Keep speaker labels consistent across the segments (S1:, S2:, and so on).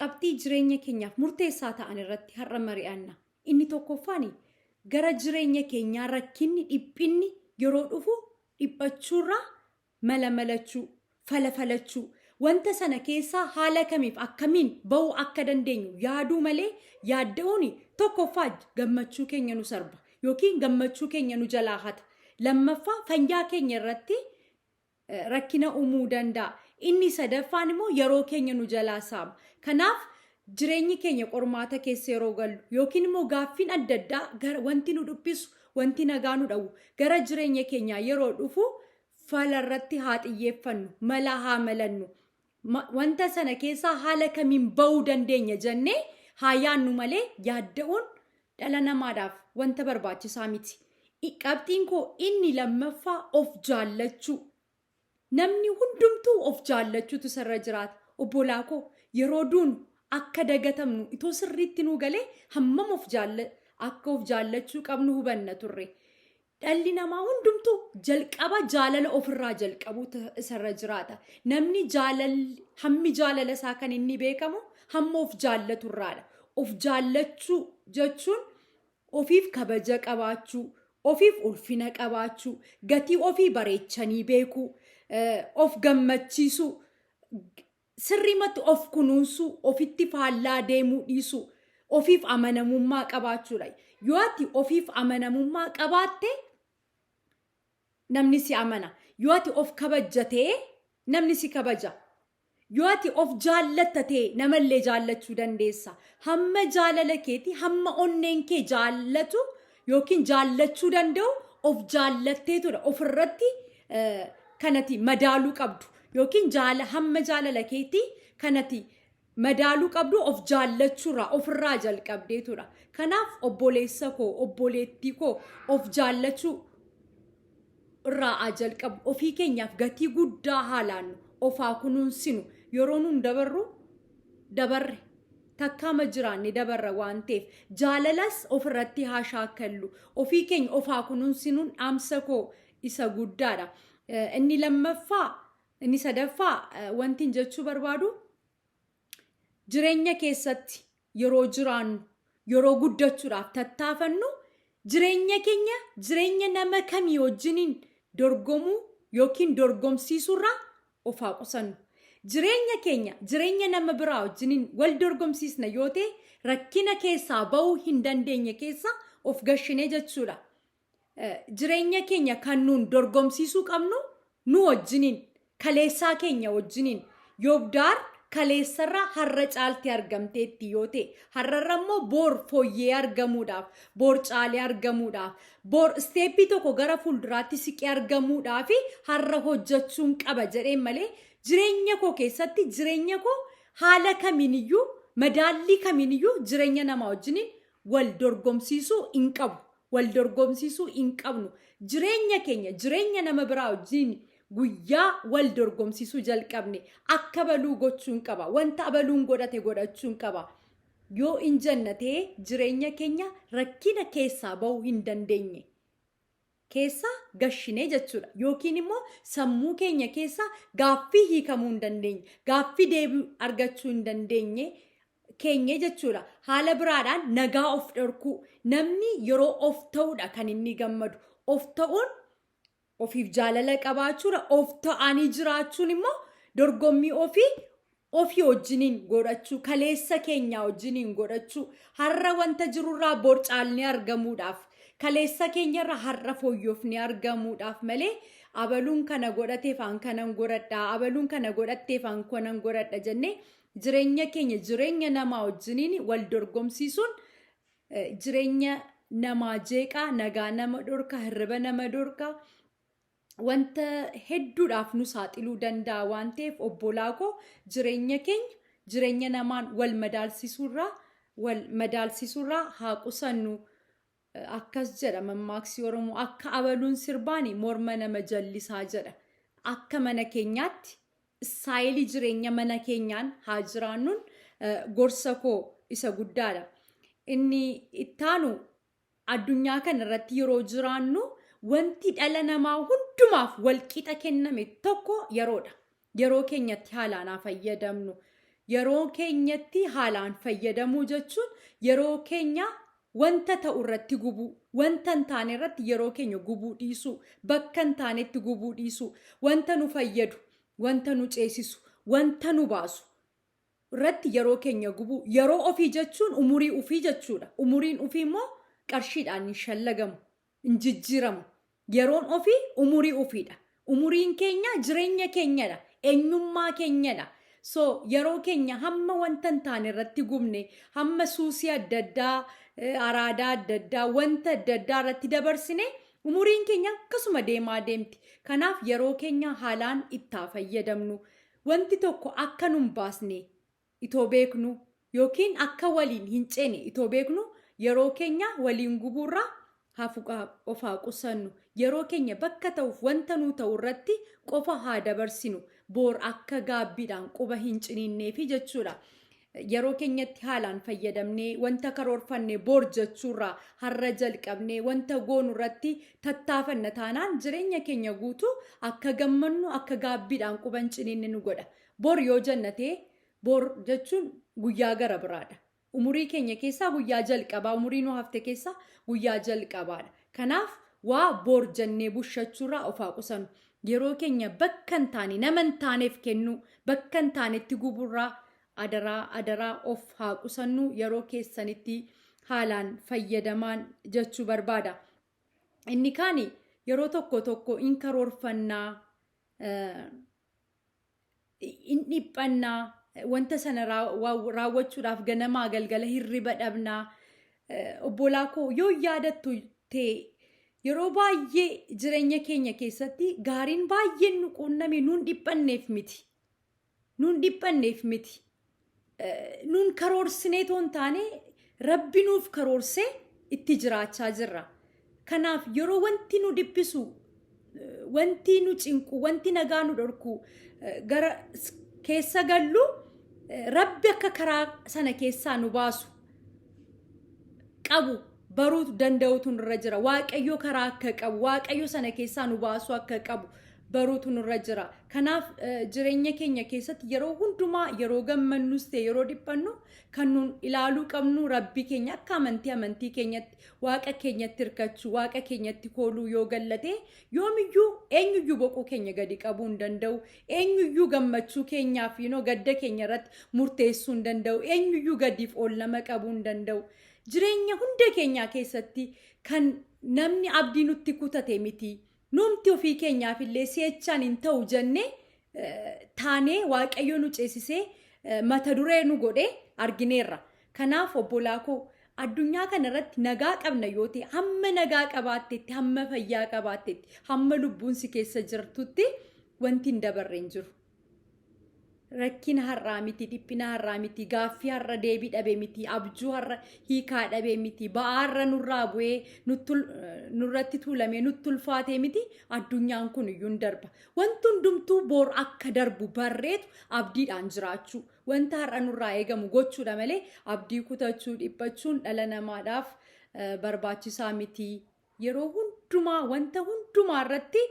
S1: qabxii jireenya keenyaaf murteessaa ta'an irratti har'a mari'anna. Inni tokkoffaani gara jireenya keenyaa rakkinni dhiphinni yeroo dhufu dhiphachuurraa malamalachuu falafalachuu wanta sana keessaa haala kamiif akkamiin ba'uu akka dandeenyu yaaduu malee yaadda'uun tokkoffaa gammachuu keenya nu sarba yookiin gammachuu keenya nu jalaa hata. Lammaffaa fayyaa keenya irratti rakkina uumuu danda'a. Inni sadaffaan immoo yeroo keenya nu jalaa saama. Kanaaf jireenyi keenya qormaata keessa yeroo gallu yookiin immoo gaaffiin adda addaa wanti nu dhuphisu wanti nagaa nu dhawu gara jireenya keenyaa yeroo dhufu falarratti haa xiyyeeffannu mala haa malannu wanta sana keessaa haala kamiin ba'uu dandeenya jennee haa yaannu malee yaadda'uun dhala namaadhaaf wanta barbaachisaa miti. Qabxiin koo inni lammaffaa of jaallachuu. Namni hundumtuu of jaallachuutu sarara jiraata. Obbolaa koo yeroo duunu akka dagatamnu itoo sirriitti nu galee hammam akka of jaallachuu qabnu hubanna turre. Dhalli namaa hundumtuu jalqaba jaalala ofirraa jalqabuutu sarara jiraata. Namni hammi jaalala isaa kan inni beekamu hamma of jaallaturraadha. Of jaallachuu jechuun ofiif kabaja qabaachuu, ofiif ulfina qabaachuu, gatii ofii bareechanii beekuu, of gammachiisuu, sirrimatti of kunuunsuu, ofitti faallaa deemuu dhiisuu, ofiif amanamummaa qabaachuudha. Yoo ati ofiif amanamummaa qabaatte namni si amana. Yoo ati of kabajjatee namni si kabaja. Yoo ati of jaallattatee namallee jaallachuu dandeessa. Hamma jaalala keeti hamma onneen kee jaallatu yookiin jaallachuu danda'u of jaallatteetudha. Ofirratti kanati madaaluu qabdu yookiin hamma jaalala keeti kanati madaaluu qabdu of jaallachuurraa ofirraa jalqabdeetudha. Kanaaf obboleessa koo obboleettii koo of jaallachuu irraa jalqabu ofii keenyaaf gatii guddaa haalaan ofaa kunuunsinu yeroo nuun dabarre takkaama jiraanne dabarra waan ta'eef jaalalas ofirratti haa shaakkallu ofii keenya ofaa kunuunsinuun dhaamsa koo isa guddaadha. Inni sadaffaa wanti jechuu barbaadu jireenya keessatti yeroo jiraannu yeroo guddachuudhaaf tattaafannu jireenya keenya jireenya nama kamii wajjiniin dorgomuu yookiin dorgomsiisuurraa ofaa qusannu. Jireenya keenya jireenya nama biraa wajjiniin wal dorgomsiisna yoo ta'e rakkina keessaa ba'uu hin dandeenye keessa of gashinee jechuudha. Jireenya keenya kan nuun dorgomsiisuu qabnu nu wajjiniin kaleessaa keenya wajjiniin yoobdaar kaleessarraa har'a caaltee argamteetti yoo ta'e har'arra immoo boor fooyyee argamuudhaaf boor caalee argamuudhaaf boor isteeppii tokko gara fuulduraatti siqee argamuudhaaf har'a hojjechuun qaba jedheen malee jireenya koo keessatti jireenya koo haala kamiiniyyuu madaallii kamiiniyyuu jireenya namaa wajjiniin wal dorgomsiisuu hin qabu. Wal dorgomsiisuu hin qabnu. Jireenya keenya jireenya nama biraa wajjin guyyaa wal dorgomsiisuu jalqabne akka baluu gochuun qaba. Wanta abaluun godhate godhachuun qaba. Yoo hin jannatee jireenya keenya rakkina keessaa ba'uu hin dandeenye. Keessaa gashinee jechuudha. Yookiin immoo sammuu keenya keessaa gaaffii hiikamuu hin dandeenye. Gaaffii deebii argachuu hin dandeenye. Keenya jechuudha. Haala biraadhaan nagaa of dhorkuu. Namni yeroo of ta'uudha kan inni gammadu. Of ta'uun ofiif jaalala qabaachuudha. Of ta'anii jiraachuun immoo dorgommii ofii wajjiniin godhachuu. Kaleessa keenyaa wajjiniin godhachuu. Har'a wanta jirurraa bor caalnee argamuudhaaf. Kaleessa keenyarra har'a fooyyofnee argamuudhaaf malee abaluun kana godhateefaan kanan godhadha. Abaluun kana godhatteefaan kanan godhadha jennee jireenya keenya jireenya namaa wajjiniin wal dorgomsiisuun jireenya namaa jeeqaa nagaa nama dhorka hirriba nama dhorka wanta hedduudhaaf nu saaxiluu danda'a waan ta'eef obbolaa koo jireenya keenya jireenya namaan wal madaalsisuurraa haa qusannu. Akkas jedha mammaaksi Oromoo akka abaluun sirbaani morma nama jallisaa jedha. Akka mana keenyaatti saayilii jireenya mana keenyaan haa jiraannuun gorsa koo isa guddaadha. Inni ittaanu addunyaa kana irratti yeroo jiraannu wanti dhala namaa hundumaaf walqixa kenname tokko yeroodha. Yeroo keenyatti haalaan haa fayyadamnu. yeroo keenyatti haalaan fayyadamuu jechuun yeroo keenya wanta ta'u irratti gubuu, wanta hin taane irratti yeroo keenya gubuu dhiisuu, bakka hin taanetti gubuu dhiisuu, wanta nu fayyadu, wanta nu ceesisu, wanta nu baasu irratti yeroo keenya gubuu. Yeroo ofii jechuun umurii ofii jechuudha. Umuriin ofii immoo qarshiidhaan hin shallagamu, hin jijjiiramu. Yeroon ofii umurii ofiidha. Umuriin keenya jireenya keenyadha, eenyummaa keenyadha. So yeroo keenya hamma wanta hin taane irratti gubne, hamma suusii adda addaa, araadaa adda addaa, wanta adda addaa irratti dabarsine umuriin keenya akkasuma deemaa deemti. Kanaaf yeroo keenya haalaan itti fayyadamnu. Wanti tokko akka nun baasne itoo beeknu yookiin akka waliin hin ceene itoo beeknu yeroo keenya waliin gubuurraa ofaa qusannu. Yeroo keenya bakka ta'uuf wanta nu ta'u irratti qofa haa dabarsinu. Boor akka gaabbiidhaan quba hin ciniinneefi jechuudha. Yeroo keenyatti haalaan fayyadamnee wanta karoorfanne boor jechuurraa har'a jalqabnee wanta goonu irratti tattaafanna taanaan jireenya keenya guutuu akka gammannu akka gaabbiidhaan quba hin ciniinne nu godha. Boor yoo jennatee boor jechuun guyyaa gara biraadha. Umurii keenya keessaa guyyaa jalqabaa, umurii nu hafte keessaa guyyaa jalqabaadha. Kanaaf waa boor jennee bushachuurraa ofaa qusannu. Yeroo keenya bakka hin taane nama hin taaneef kennu, bakka hin taanetti guburraa adaraa of haa qusannu. Yeroo keessanitti haalaan fayyadamaan jechuu barbaada. Inni kaani yeroo tokko in karoorfannaa, in dhiphannaa, wanta sana raawwachuudhaaf ganamaa galgala hirriba dhabnaa. Obbolaa koo yoo yaadattu ta'e yeroo baay'ee jireenya keenya keessatti gaariin baay'een nu quunname nuun dhiphanneef miti. Nuun karoorsinee toon taane Rabbi nuuf karoorsee itti jiraachaa jirra. Kanaaf yeroo wanti nu dhiphisu, wanti nu cinqu, wanti nagaa nu dhorku gara keessa gallu Rabbi akka karaa sana keessaa nu baasu qabu baruu danda'utu nurra jira. Waaqayyo karaa akka qabu, waaqayyo sana keessaa nu baasu akka qabu baruutu nurra jira. Kanaaf jireenya keenya keessatti yeroo hundumaa yeroo gammannus ta'e yeroo dhiphannu kan nun ilaaluu qabnu Rabbi keenya akka amantii keenyatti waaqa keenyatti hirkachuu, waaqa keenyatti kooluu yoo gallatee yoomiyyuu eenyuyyuu boquu keenya gadi qabuu hin danda'u. Eenyuyyuu gammachuu keenyaaf gadda keenya irratti murteessuu hin danda'u. Eenyuyyuu gadiif oolama qabuu hin danda'u. Jireenya hunda keenyaa keessatti kan namni abdii nutti kutate miti. Numti ofii keenyaaf illee si'achaan hin ta'u jennee taanee waaqayyo nu ceesisee mata duree nu godhee argineerra. Kanaaf obbolaa koo addunyaa kana irratti nagaa qabna yoo ta'e hamma nagaa qabaattetti, hamma fayyaa qabaattetti, hamma lubbuun si keessa jirtutti wanti hin dabarre hin jiru. Rakkina har'aa miti, dhiphina har'aa miti, gaaffii har'a deebii dhabee miti, abjuu har'a hiikaa dhabee miti, ba'aa har'a nurraa bu'ee nurratti tuulamee nutti ulfaatee miti. Addunyaan kun iyyuu hin darba. Wanti hundumtuu boor akka darbu barreetu abdiidhaan jiraachuu. Wanta har'a nurraa eegamu gochuudha malee abdii kutachuu, dhiphachuun dhala namaadhaaf barbaachisaa miti. Yeroo hundumaa wanta hundumaa irratti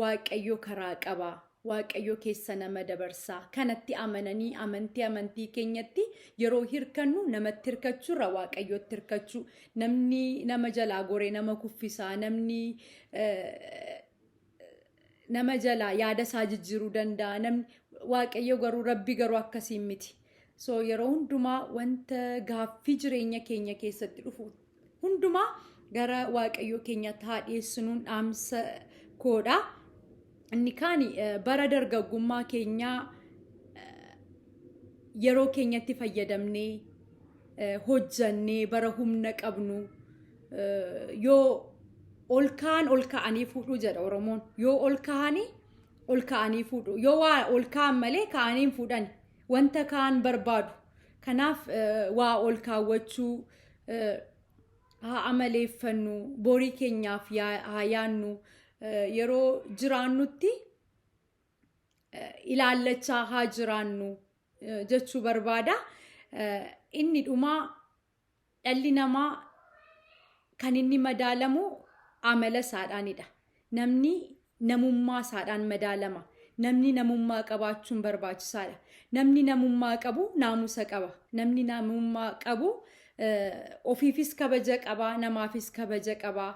S1: waaqayyo karaa qaba. Waaqayyo keessa nama dabarsaa. Kanatti amananii amantii keenyatti yeroo hirkannu namatti hirkachuurra waaqayyotti hirkachuu. Namni nama jalaa goree nama kuffisaa. Namni nama jalaa yaada isaa jijjiiruu danda'a. Namni waaqayyo garuu Rabbi garuu akkasiin miti. So yeroo hundumaa wanta gaaffii jireenya keenya keessatti dhufu hundumaa gara waaqayyo keenyatti haa dhiyeessinuun dhaamsa koodha. Inni kaani bara dargaggummaa keenyaa yeroo keenyatti fayyadamnee hojjannee bara humna qabnu yoo ol ka'anii fuudhuu jedha Oromoon. Yoo ol ka'anii fuudhu. Yoo waa ol ka'an malee ka'anii hin fuudhan. Wanta ka'an barbaadu. Kanaaf waa ol kaawwachuu haa amaleeffannu, borii keenyaaf haa yaannu. Yeroo jiraannutti ilaallachaa haa jiraannu jechuu barbaada. Inni dhumaa dhalli namaa kan inni madaalamu amala isaadhaanidha. Namni namummaa isaadhaan madaalama. namni namummaa qabaachuun barbaachisaadha. Namni namummaa qabu naamusa qaba. Namni namummaa qabu ofiifis kabaja qaba, namaafis kabaja qaba.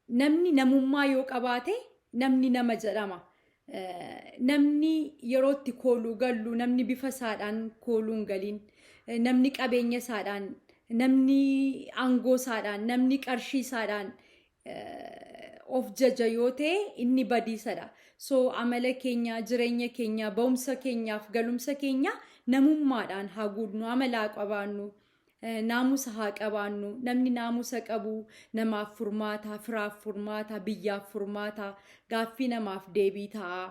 S1: Namni namummaa yoo qabaate namni nama jedhama. Namni yerootti kooluu gallu, namni bifa isaadhaan kooluu hin galiin, namni qabeenya isaadhaan, namni aangoo isaadhaan, namni qarshii isaadhaan of jaja yoo ta'e inni badiisadha. So amala keenya, jireenya keenya, ba'umsa keenyaaf galumsa keenya namummaadhaan haa guudnu, amala haa qabaannu, naamusa haa qabaannu. Namni naamusa qabu namaaf furmaata, firaaf furmaata, biyyaaf furmaata, gaaffii namaaf deebii ta'a.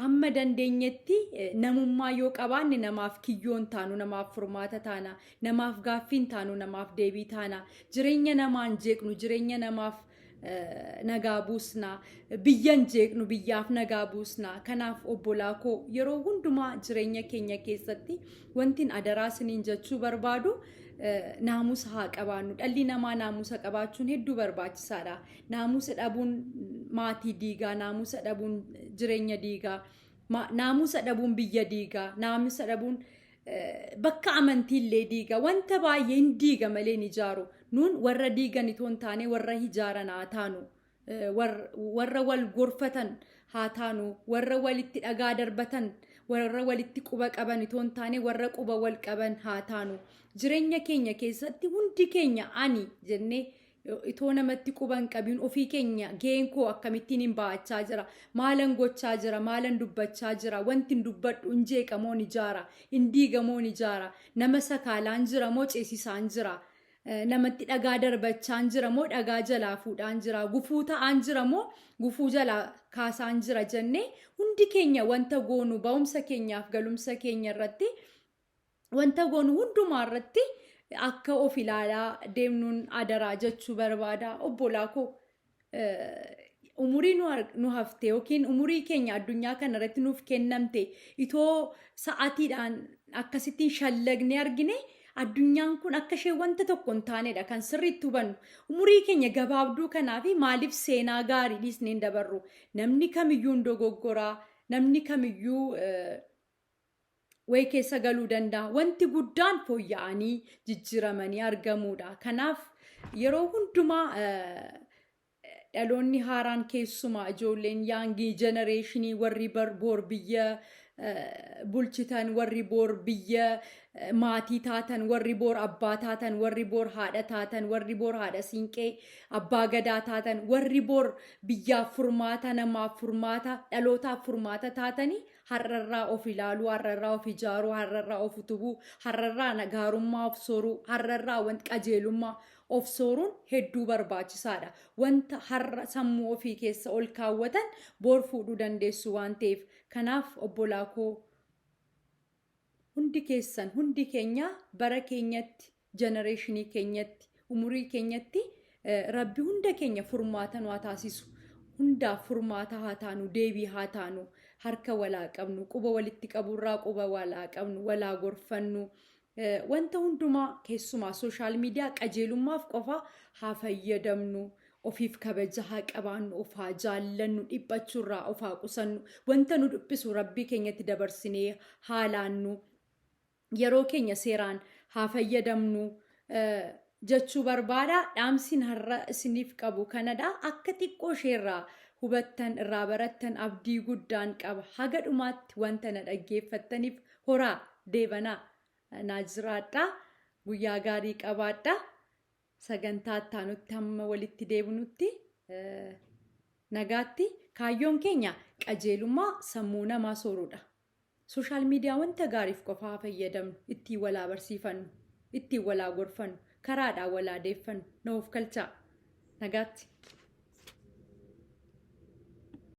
S1: Hamma dandeenyetti namummaa yoo qabaanne namaaf kiyyoon taanu, namaaf furmaata taana, namaaf gaaffiin taanu, namaaf deebii taana. Jireenya namaan jeeqnu, jireenya namaaf nagaa buusna, biyyan jeeqnu biyyaaf nagaa buusna. Kanaaf obbolaa koo yeroo hundumaa jireenya keenya keessatti wantin adaraa isiniin jechuu barbaadu naamusa haa qabaannu. Dhalli namaa naamusa qabaachuun hedduu barbaachisaadha. Naamusa dhabuun maatii diigaa, naamusa dhabuun jireenya diigaa, naamusa dhabuun biyya diigaa, naamusa dhabuun bakka amantiillee diiga. Wanta baay'ee hin diiga malee ni ijaaru. Nuun warra diigan itoo hin taane warra ijaaran haa taanu, warra wal gorfatan haa taanu, warra walitti dhagaa darbatan, warra walitti quba qaban itoo hin taane warra quba wal qaban haa taanu. Jireenya keenya keessatti hundi keenya ani jennee itoo namatti quba hin qabiin ofii keenya gaheen koo akkamittiin hin ba'achaa jira, maalan gochaa jira, maalan dubbachaa jira, wanti hin dubbadhu hin jeeqamoon ijaara, hin diigamoon ijaara, nama sakaalaan jira moo ceesisaan jira, namatti dhagaa darbachaan jira moo dhagaa jalaa fuudhaan jira, gufuu ta'aan jira moo gufuu jalaa kaasaan jira jennee hundi keenya wanta goonu ba'umsa keenyaaf galumsa keenya irratti wanta goonu hundumaa irratti akka of ilaalaa deemnuun adaraa jechuu barbaada. Obbolaa koo umurii nu hafte yookiin umurii keenya addunyaa kana irratti nuuf kennamte itoo sa'aatiidhaan akkasittiin shallagne argine addunyaan kun akka ishee wanta tokko hin taanedha kan sirriitti hubannu. Umurii keenya gabaabduu kanaaf maaliif seenaa gaarii dhiisnee hin dabarru? Namni kamiyyuu hin dogoggoraa, namni kamiyyuu way keessa galuu danda'a. Wanti guddaan fooyya'anii jijjiiramanii argamuudha. Kanaaf yeroo hundumaa dhaloonni haaraan keessumaa ijoolleen yaangii jenereeshinii warri boor biyya bulchitan, warri boor biyya maatii taatan, warri boor abbaa taatan, warri boor haadha taatan, warri boor haadha siinqee abbaa gadaa taatan, warri boor biyyaaf furmaata, namaaf furmaata, dhalootaaf furmaata taatanii har'arraa of ilaaluu, har'arraa of ijaaruu, har'arraa of utubuu, har'arraa gaarummaa of sooruu, har'arraa wanti qajeelummaa of sooruun hedduu barbaachisaadha. Wanta har'a sammuu ofii keessa ol kaawwatan boor fuudhuu dandeessu waan ta'eef. Kanaaf obbolaa koo hundi keessan, hundi keenya bara keenyatti, jenereeshinii keenyatti, umurii keenyatti rabbi hunda keenya furmaata nu haa taasisu. Hundaaf furmaata haa taanu, deebii haa taanu, harka walaa qabnu, quba walitti qaburraa quba walaa qabnu, walaa gorfannu. Wanta hundumaa keessumaa sooshaal miidiyaa qajeelummaaf qofa haa fayyadamnu. Ofiif kabaja haa qabaannu, of haa jaallannu, dhiphachuurraa of haa qusannu. Wanta nu dhiphisu rabbii keenyatti dabarsinee haa laannu. Yeroo keenya seeraan haa fayyadamnu jechuu barbaada. Dhaamsiin har'a isiniif qabu kanadha. Akka xiqqoo isheerraa hubattan, irraa barattan abdii guddaan qaba. Haga dhumaatti wanta na dhaggeeffattaniif horaa deebanaa naa jiraadhaa. Guyyaa gaarii qabaadhaa. Sagantaa ittaanutti hamma walitti deebinutti nagaatti. Kaayyoon keenya qajeelummaa sammuu namaa sooruudha. Sooshaal miidiyaa wanta gaariif qofaa fayyadamnu, ittiin walaa barsiifannu, ittiin walaa gorfannu, karaadhaan walaa deeffannu. Nuuf galchaa. Nagaatti.